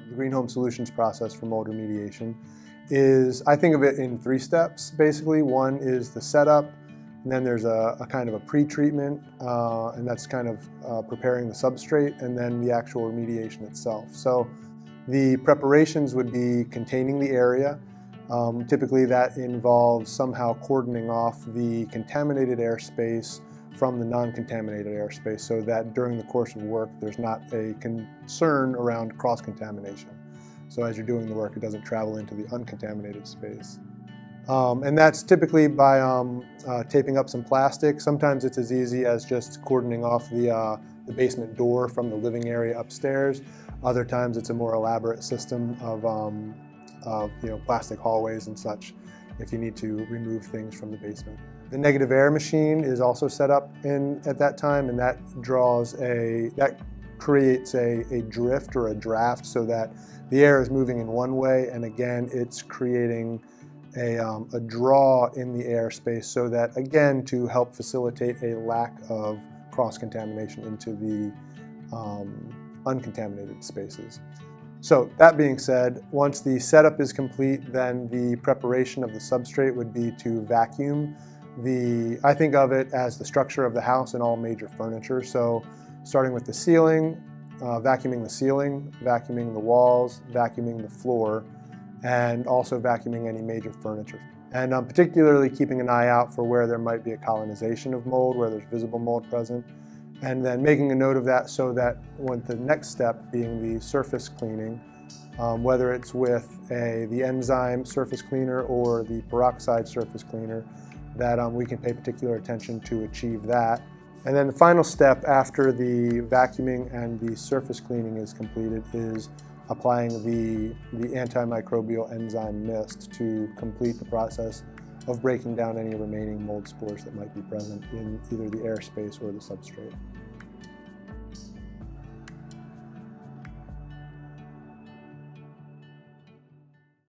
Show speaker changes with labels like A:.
A: the Green Home Solutions process for mold remediation is, I think of it in 3 steps, basically. One is the setup, and then there's a kind of a pre-treatment, and that's kind of preparing the substrate, and then the actual remediation itself. So the preparations would be containing the area. Typically that involves somehow cordoning off the contaminated airspace from the non-contaminated airspace so that during the course of work there's not a concern around cross-contamination. So as you're doing the work, it doesn't travel into the uncontaminated space. And that's typically by taping up some plastic. Sometimes it's as easy as just cordoning off the basement door from the living area upstairs. Other times it's a more elaborate system of plastic hallways and such if you need to remove things from the basement. The negative air machine is also set up at that time, and that creates a drift or a draft so that the air is moving in one way, and again it's creating a draw in the airspace so that, again, to help facilitate a lack of cross-contamination into the uncontaminated spaces. So that being said, once the setup is complete, then the preparation of the substrate would be to vacuum I think of it as the structure of the house and all major furniture. So starting with the ceiling, vacuuming the ceiling, vacuuming the walls, vacuuming the floor, and also vacuuming any major furniture. And particularly keeping an eye out for where there might be a colonization of mold, where there's visible mold present, and then making a note of that so that the next step being the surface cleaning, whether it's with the enzyme surface cleaner or the peroxide surface cleaner, that we can pay particular attention to achieve that. And then the final step after the vacuuming and the surface cleaning is completed is applying the antimicrobial enzyme mist to complete the process of breaking down any remaining mold spores that might be present in either the airspace or the substrate.